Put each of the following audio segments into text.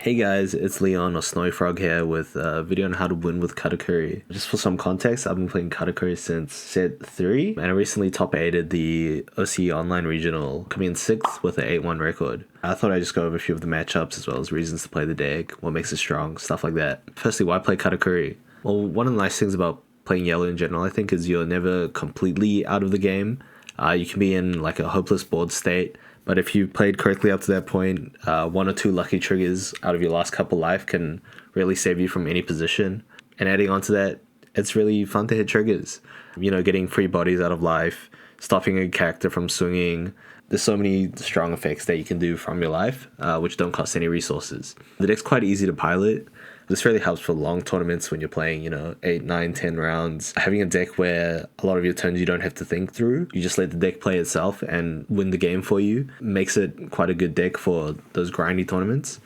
Hey guys, it's Leon or Snowy Frog here with a video on how to win with Katakuri. Just for some context, I've been playing Katakuri since set 3 and I recently top 8'd the OCE Online Regional, coming in 6th with an 8-1 record. I thought I'd just go over a few of the matchups as well as reasons to play the deck, what makes it strong, stuff like that. Firstly, why play Katakuri? Well, one of the nice things about playing yellow in general, I think, is you're never completely out of the game. You can be in like a hopeless board state, but if you played correctly up to that point, one or two lucky triggers out of your last couple life can really save you from any position. And adding on to that, it's really fun to hit triggers. You know, getting free bodies out of life, stopping a character from swinging. There's so many strong effects that you can do from your life, which don't cost any resources. The deck's quite easy to pilot. This really helps for long tournaments when you're playing, 8, 9, 10 rounds. Having a deck where a lot of your turns you don't have to think through, you just let the deck play itself and win the game for you, makes it quite a good deck for those grindy tournaments.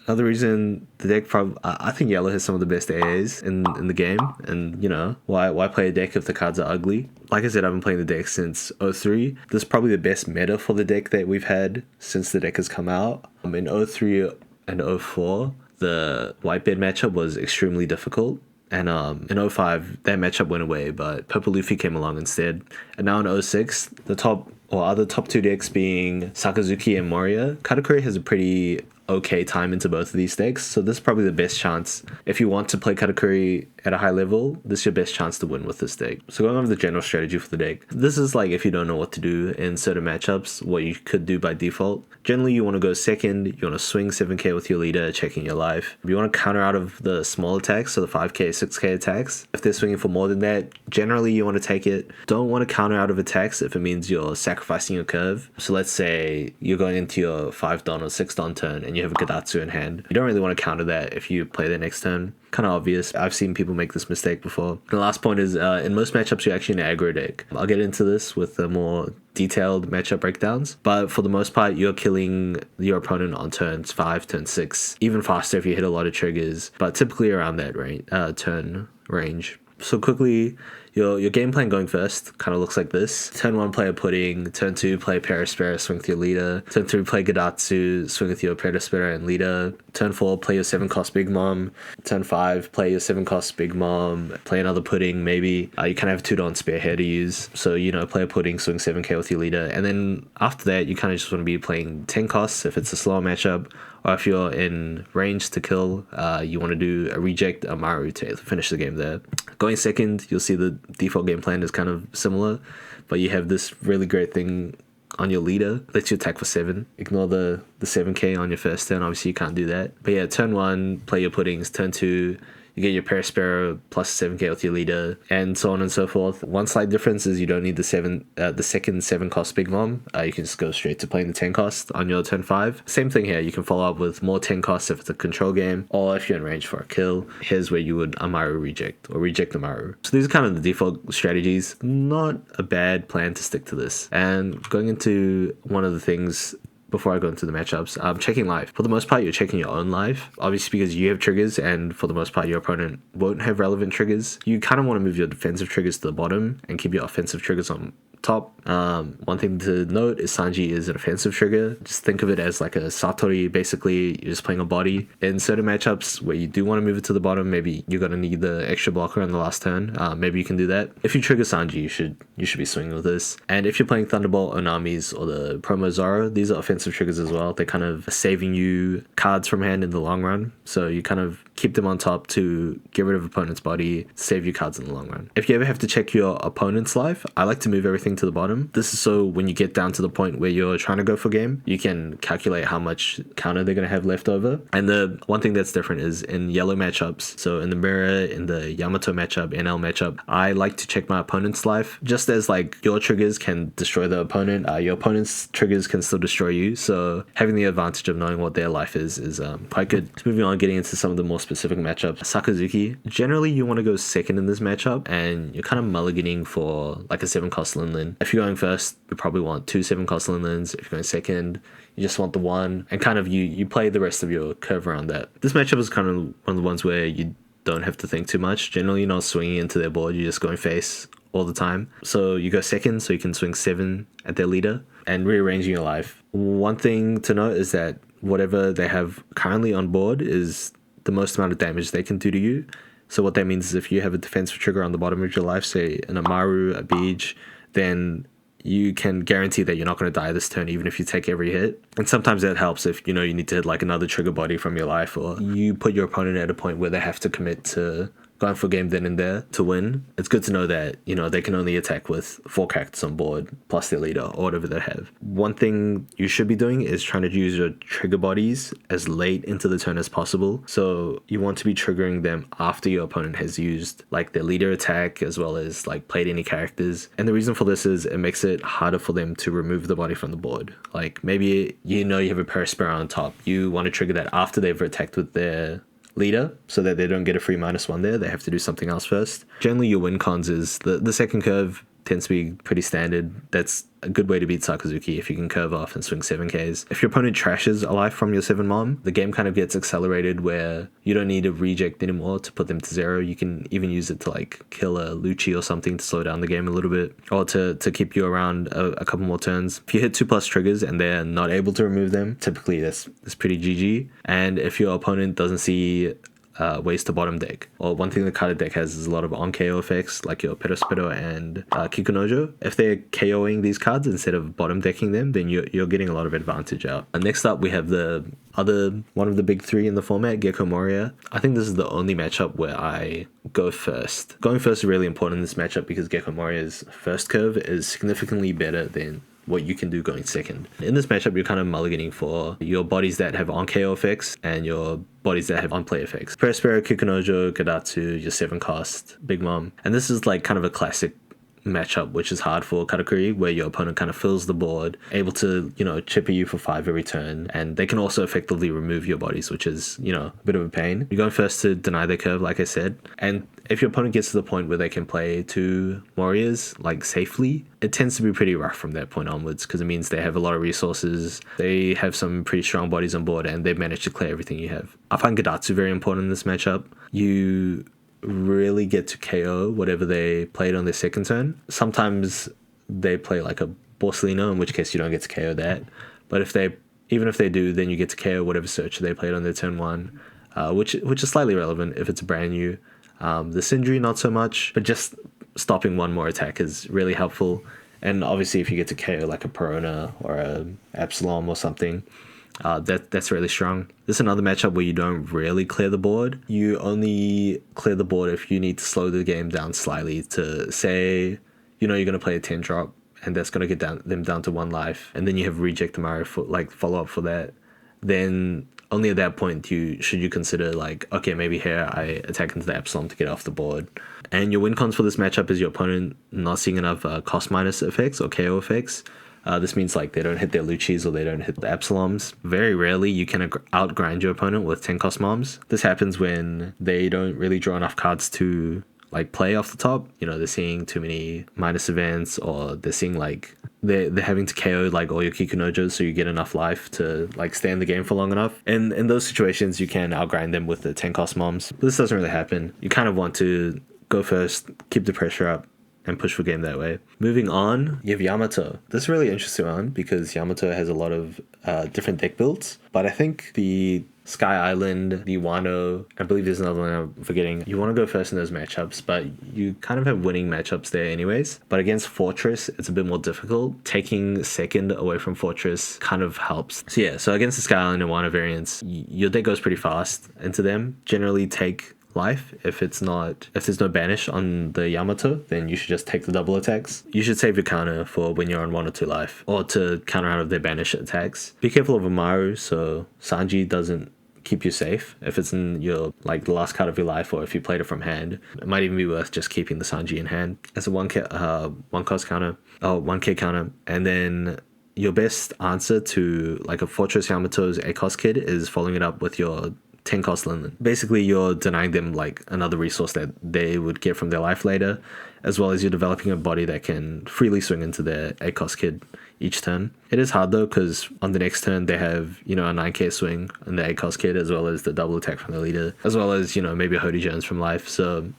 Another reason the deck I think yellow has some of the best AAs in the game, and why play a deck if the cards are ugly? Like I said, I've been playing the deck since 03. This is probably the best meta for the deck that we've had since the deck has come out. In 03 and 04, the white bed matchup was extremely difficult. And in 05, that matchup went away, but Purple Luffy came along instead. And now in 06, the other top two decks being Sakazuki and Moria, Katakuri has a pretty okay time into both of these decks, so this is probably the best chance. If you want to play Katakuri at a high level, this is your best chance to win with this deck. So going over the general strategy for the deck, this is like if you don't know what to do in certain matchups, what you could do by default. Generally, you want to go second, you want to swing 7k with your leader, checking your life. You want to counter out of the small attacks, so the 5k, 6k attacks. If they're swinging for more than that, generally you want to take it. Don't want to counter out of attacks if it means you're sacrificing your curve. So let's say you're going into your 5-don or 6-don turn and you have a Gadatsu in hand. You don't really want to counter that if you play the next turn. Kind of obvious. I've seen people make this mistake before. The last point is, in most matchups, you're actually an aggro deck. I'll get into this with the more detailed matchup breakdowns, but for the most part, you're killing your opponent on turns 5, turn 6, even faster if you hit a lot of triggers, but typically around that turn range. So quickly, your game plan going first kind of looks like this. Turn 1, play a pudding. Turn 2, play Perispera, swing with your leader. Turn 3, play Gadatsu, swing with your Perispera and leader. Turn 4, play your 7-cost Big Mom. Turn 5, play your 7-cost Big Mom. Play another pudding, maybe. You kind of have 2-don Spearhead to use. So, play a pudding, swing 7k with your leader. And then after that, you kind of just want to be playing 10 costs if it's a slower matchup. Or if you're in range to kill, you want to do a reject Amaru to finish the game there. Going second, you'll see the default game plan is kind of similar, but you have this really great thing on your leader, lets you attack for 7. Ignore the 7k on your first turn, obviously you can't do that. But yeah, turn 1, play your puddings. Turn 2, you get your Perispera plus 7k with your leader, and so on and so forth. One slight difference is you don't need the second 7-cost Big Mom. You can just go straight to playing the 10 cost on your turn 5. Same thing here, you can follow up with more 10 costs if it's a control game, or if you're in range for a kill. Here's where you would Amaru reject, or reject Amaru. So these are kind of the default strategies. Not a bad plan to stick to this. And going into one of the things before I go into the matchups, checking life. For the most part, you're checking your own life, obviously because you have triggers, and for the most part, your opponent won't have relevant triggers. You kind of want to move your defensive triggers to the bottom and keep your offensive triggers on top. One thing to note is Sanji is an offensive trigger. Just think of it as like a Satori. Basically, you're just playing a body. In certain matchups where you do want to move it to the bottom, maybe you're going to need the extra blocker on the last turn. Maybe you can do that. If you trigger Sanji, you should be swinging with this. And if you're playing Thunderbolt, Onamis, or the Promo Zoro, these are offensive triggers as well. They're kind of saving you cards from hand in the long run. So you kind of keep them on top to get rid of opponent's body, save you cards in the long run. If you ever have to check your opponent's life, I like to move everything to the bottom. This is so when you get down to the point where you're trying to go for game, you can calculate how much counter they're going to have left over. And the one thing that's different is in yellow matchups, so in the mirror, in the Yamato matchup, NL matchup, I like to check my opponent's life. Just as like your triggers can destroy the opponent, your opponent's triggers can still destroy you. So having the advantage of knowing what their life is quite good. So moving on, getting into some of the more specific matchups. Sakazuki, generally you want to go second in this matchup, and you're kind of mulliganing for like a 7-cost Lin. If you're going first, you probably want 2 7-cost Lins. If you're going second, you just want the 1, and kind of you play the rest of your curve around that. This matchup is kind of one of the ones where you don't have to think too much. Generally, you're not swinging into their board, you're just going face all the time. So you go second, so you can swing 7 at their leader and rearranging your life. One thing to note is that whatever they have currently on board is the most amount of damage they can do to you. So what that means is if you have a defensive trigger on the bottom of your life, say an Amaru, a Beach, then you can guarantee that you're not going to die this turn even if you take every hit. And sometimes that helps if you need to hit like another trigger body from your life, or you put your opponent at a point where they have to commit to going for game then and there to win. It's good to know that they can only attack with 4 characters on board plus their leader or whatever they have. One thing you should be doing is trying to use your trigger bodies as late into the turn as possible. So you want to be triggering them after your opponent has used like their leader attack as well as like played any characters. And the reason for this is it makes it harder for them to remove the body from the board. Like maybe you have a Perispera on top, you want to trigger that after they've attacked with their leader so that they don't get a free -1 there. They have to do something else first. Generally your win cons is the second curve tends to be pretty standard. That's a good way to beat Sakazuki if you can curve off and swing 7Ks. If your opponent trashes a life from your 7 mom, the game kind of gets accelerated where you don't need a reject anymore to put them to 0. You can even use it to like kill a Lucci or something to slow down the game a little bit, or to keep you around a couple more turns. If you hit 2+ triggers and they're not able to remove them, typically that's pretty GG. And if your opponent doesn't see ways to bottom deck, or one thing the carded deck has is a lot of on KO effects like your Perospero and Kikunojo. If they're KOing these cards instead of bottom decking them, then you're getting a lot of advantage out. And next up we have the other one of the big 3 in the format, Gecko Moria. I think this is the only matchup where I go first. Going first is really important in this matchup because Gecko Moria's first curve is significantly better than what you can do going second. In this matchup, you're kind of mulliganing for your bodies that have on KO effects and your bodies that have on play effects. Perispero, Kikunojo, Gadatsu, your 7 cost, Big Mom. And this is like kind of a classic matchup, which is hard for Katakuri, where your opponent kind of fills the board, able to, chipper you for 5 every turn, and they can also effectively remove your bodies, which is, a bit of a pain. You're going first to deny their curve, like I said, and if your opponent gets to the point where they can play 2 Morias, like, safely, it tends to be pretty rough from that point onwards, because it means they have a lot of resources, they have some pretty strong bodies on board, and they've managed to clear everything you have. I find Gadatsu very important in this matchup. You really get to KO whatever they played on their second turn. Sometimes they play like a Borsellino, in which case you don't get to KO that. But even if they do, then you get to KO whatever searcher they played on their turn 1, which is slightly relevant if it's brand new. The Sindri, not so much, but just stopping one more attack is really helpful. And obviously if you get to KO like a Prona or a Absalom or something, that's really strong. This is another matchup where you don't really clear the board. You only clear the board if you need to slow the game down slightly to say, you're going to play a 10 drop and that's going to get them down to 1 life. And then you have reject Mario for like follow up for that. Then only at that point should you consider like, okay, maybe here I attack into the Absalom to get off the board. And your win cons for this matchup is your opponent not seeing enough cost minus effects or KO effects. This means like they don't hit their Luccis or they don't hit the Absaloms. Very rarely you can outgrind your opponent with 10 cost moms. This happens when they don't really draw enough cards to like play off the top. They're seeing too many minus events, or they're seeing like they're having to KO like all your Kikunojos so you get enough life to like stay in the game for long enough. And in those situations you can outgrind them with the 10 cost moms. But this doesn't really happen. You kind of want to go first, keep the pressure up, and push for game that way. Moving on, you have Yamato. This is a really interesting one because Yamato has a lot of different deck builds, but I think the Sky Island, the Wano, I believe there's another one I'm forgetting. You want to go first in those matchups, but you kind of have winning matchups there anyways. But against Fortress, it's a bit more difficult. Taking second away from Fortress kind of helps. So against the Sky Island and Wano variants, your deck goes pretty fast into them. Generally take life. If there's no banish on the Yamato, then you should just take the double attacks. You should save your counter for when you're on 1 or 2 life, or to counter out of their banish attacks. Be careful of Amaru so Sanji doesn't keep you safe if it's in your like the last card of your life, or if you played it from hand. It might even be worth just keeping the Sanji in hand as a 1 counter, or 1k counter. And then your best answer to like a Fortress Yamato's ACOS kid is following it up with your 10 cost Linlen. Basically you're denying them like another resource that they would get from their life later, as well as you're developing a body that can freely swing into their ACOS kid each turn. It is hard though, because on the next turn they have a 9k swing on the ACOS kid, as well as the double attack from the leader, as well as maybe a Hody Jones from life. So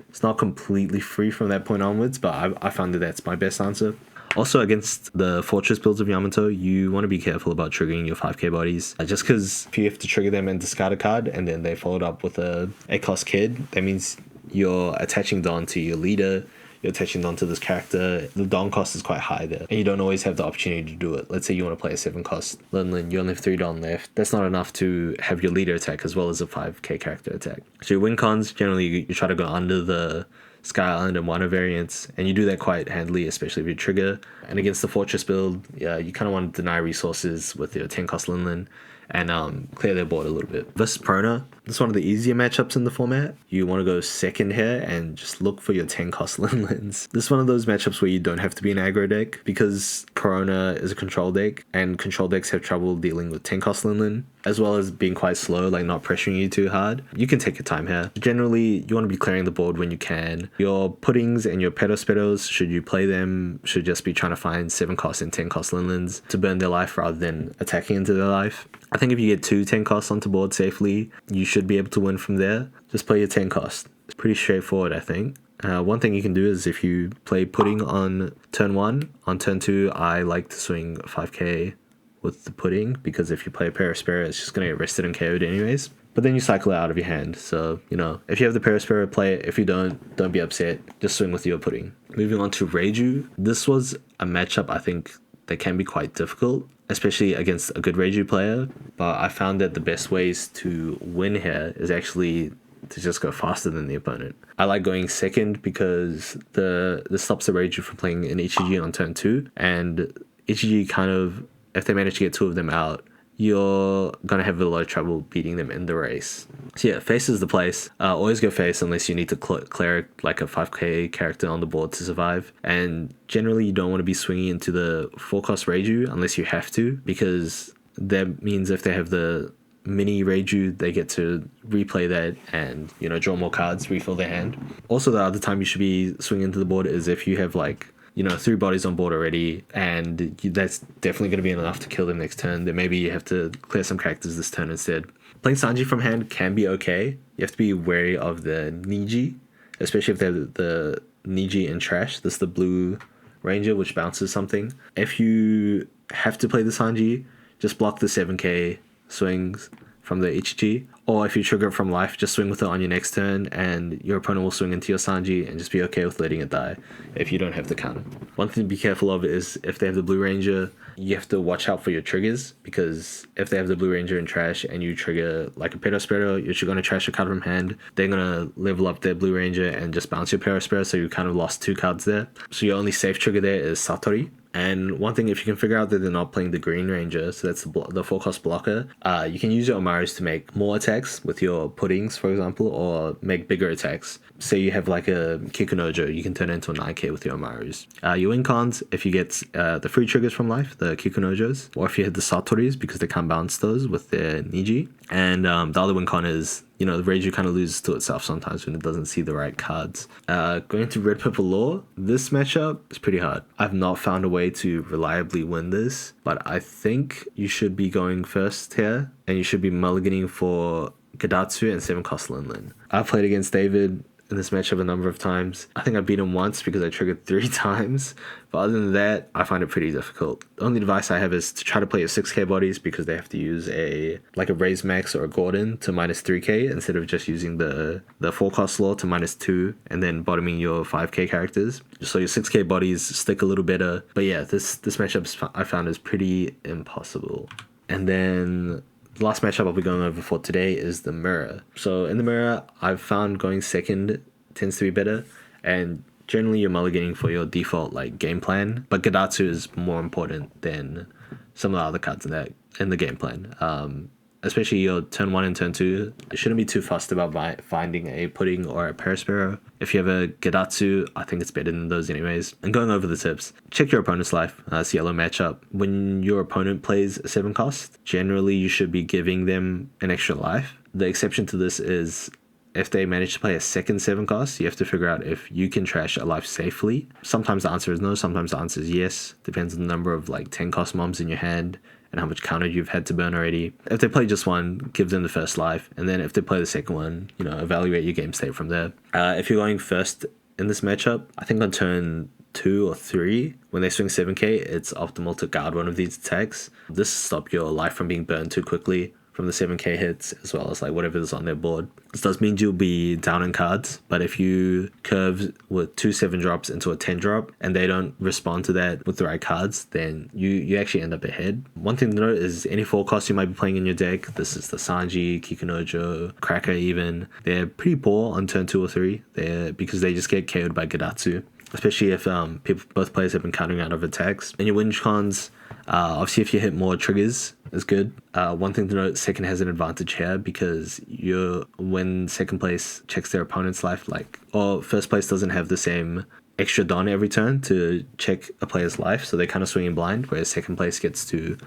it's not completely free from that point onwards, but I found that that's my best answer. Also, against the Fortress builds of Yamato, you want to be careful about triggering your 5k bodies. Just because if you have to trigger them and discard a card, and then they followed up with a cost kid, that means you're attaching Don to your leader, you're attaching Don to this character. The Don cost is quite high there, and you don't always have the opportunity to do it. Let's say you want to play a 7 cost Linlin, you only have 3 Don left. That's not enough to have your leader attack as well as a 5k character attack. So your win cons, generally you try to go under the Sky Island and Wano variants, and you do that quite handily, especially if you trigger. And against the Fortress build, yeah, you kind of want to deny resources with your 10 cost Linlin and clear their board a little bit. Versus Prona, this is one of the easier matchups in the format. You want to go second here and just look for your 10 cost Linlins. This is one of those matchups where you don't have to be an aggro deck, because Corona is a control deck, and control decks have trouble dealing with 10 cost Linlin, as well as being quite slow, like not pressuring you too hard. You can take your time here. Generally, you want to be clearing the board when you can. Your puddings and your pedos, should you play them, should just be trying to find 7 cost and 10 cost Linlins to burn their life rather than attacking into their life. I think if you get 2 10 costs onto board safely, you should be able to win from there. Just play your 10 cost. It's pretty straightforward, I think. One thing you can do is if you play pudding on turn 1, on turn 2, I like to swing 5k with the pudding, because if you play a Perispera, it's just going to get rested and KO'd anyways. But then you cycle it out of your hand. So, you know, if you have the Perispera, play it. If you don't be upset. Just swing with your pudding. Moving on to Reiju. This was a matchup I think that can be quite difficult, especially against a good Reiju player. But I found that the best ways to win here is actually to just go faster than the opponent. I like going second because this stops the Reiju from playing an Ichiji on turn 2. And Ichiji kind of, if they manage to get 2 of them out, you're going to have a lot of trouble beating them in the race. So yeah, face is the place. Always go face unless you need to clear like a 5k character on the board to survive. And generally you don't want to be swinging into the 4 cost Reiju unless you have to, because that means if they have the mini Reiju, they get to replay that and, you know, draw more cards, refill their hand. Also, the other time you should be swinging into the board is if you have like, you know, 3 bodies on board already, and that's definitely going to be enough to kill them next turn. Then maybe you have to clear some characters this turn instead. Playing Sanji from hand can be okay. You have to be wary of the Niji, especially if they're the Niji in trash. This is the blue ranger, which bounces something. If you have to play the Sanji, just block the 7k swings from the Ichiji, or if you trigger it from life, just swing with it on your next turn and your opponent will swing into your Sanji, and just be okay with letting it die if you don't have the counter. One thing to be careful of is if they have the Blue Ranger, you have to watch out for your triggers, because if they have the Blue Ranger in trash and you trigger like a Perospero, you're going to trash a card from hand. They're going to level up their Blue Ranger and just bounce your Perospero, so you kind of lost 2 cards there. So your only safe trigger there is Satori. And one thing, if you can figure out that they're not playing the Green Ranger, so that's the 4 cost blocker, you can use your Omarus to make more attacks with your puddings, for example, or make bigger attacks. Say you have like a Kikunojo, you can turn it into a 9k with your Omarus. Your win cons, if you get the free triggers from life, the Kikunojos, or if you hit the Satoris, because they can't bounce those with their Niji. And the other win con is, you know, the Reiju kind of loses to itself sometimes when it doesn't see the right cards. Going to Red Purple Law, this matchup is pretty hard. I've not found a way to reliably win this, but I think you should be going first here, and you should be mulliganing for Gadatsu and 7 cost Linlin. I've played against David in this matchup a number of times. I think I beat him once because I triggered 3 times. But other than that, I find it pretty difficult. The only advice I have is to try to play your 6k bodies, because they have to use a Raise Max or a Gordon to minus 3k instead of just using the 4 cost Law to minus 2 and then bottoming your 5k characters. So your 6k bodies stick a little better. But yeah, this matchup I found is pretty impossible. And then the last matchup I'll be going over for today is the Mirror. So in the Mirror, I've found going second tends to be better, and generally you're mulliganing for your default like game plan, but Gadatsu is more important than some of the other cards in the game plan. Especially your turn 1 and turn 2, you shouldn't be too fussed about finding a pudding or a Perispero. If you have a Gadatsu, I think it's better than those anyways. And going over the tips, check your opponent's life. It's a yellow matchup. When your opponent plays a 7 cost, generally you should be giving them an extra life. The exception to this is if they manage to play a second 7 cost, you have to figure out if you can trash a life safely. Sometimes the answer is no, sometimes the answer is yes. Depends on the number of like 10 cost moms in your hand and how much counter you've had to burn already. If they play just one, give them the first life, and then if they play the second one, you know, evaluate your game state from there. If you're going first in this matchup, I think on turn 2 or 3, when they swing 7k, it's optimal to guard one of these attacks. This stop your life from being burned too quickly from the 7k hits, as well as like whatever's on their board. This does mean you'll be down in cards, but if you curve with 2 7 drops into a 10 drop and they don't respond to that with the right cards, then you actually end up ahead. One thing to note is any forecast you might be playing in your deck, this is the Sanji, Kikunojo, Cracker even, they're pretty poor on turn 2 or 3 because they just get KO'd by Gadatsu. Especially if both players have been countering out of attacks. And your win cons, obviously if you hit more triggers, is good. One thing to note, second has an advantage here because when second place checks their opponent's life, or first place doesn't have the same extra don every turn to check a player's life, so they're kind of swinging blind, whereas second place gets to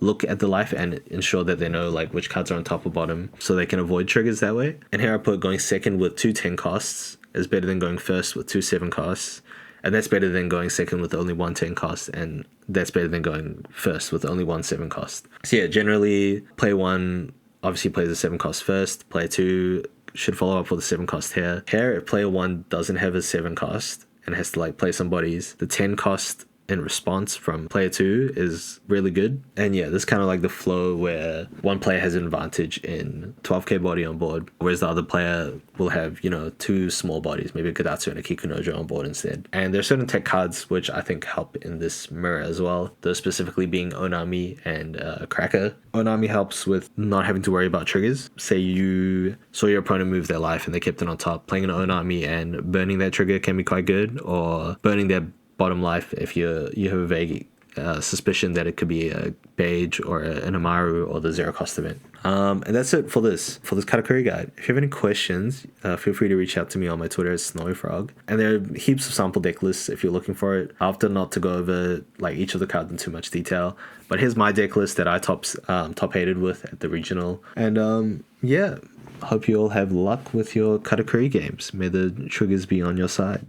look at the life and ensure that they know which cards are on top or bottom, so they can avoid triggers that way. And here I put going second with 2 10 costs is better than going first with 2 7 costs, and that's better than going second with only 1 10 cost, and that's better than going first with only 1 7 cost. So yeah, generally player 1 obviously plays a 7 cost first, player 2 should follow up with a 7 cost here. If player 1 doesn't have a 7 cost and has to play some bodies, the 10 cost in response from player 2 is really good. And yeah, this is kind of like the flow where one player has an advantage in 12k body on board, whereas the other player will have 2 small bodies, maybe a Gadatsu and a Kikunojo on board instead. And there's certain tech cards which I think help in this mirror as well, those specifically being Onami and Cracker. Onami helps with not having to worry about triggers. Say you saw your opponent move their life and they kept it on top, playing an Onami and burning that trigger can be quite good, or burning their bottom life if you have a vague suspicion that it could be a Beige or an Amaru or the 0 cost event. And that's it for this Katakuri guide. If you have any questions, feel free to reach out to me on my Twitter at Snowyfrog. And there are heaps of sample deck lists if you're looking for it. I opted not to go over each of the cards in too much detail, but here's my deck list that I top 8'd with at the regional. And yeah, hope you all have luck with your Katakuri games. May the triggers be on your side.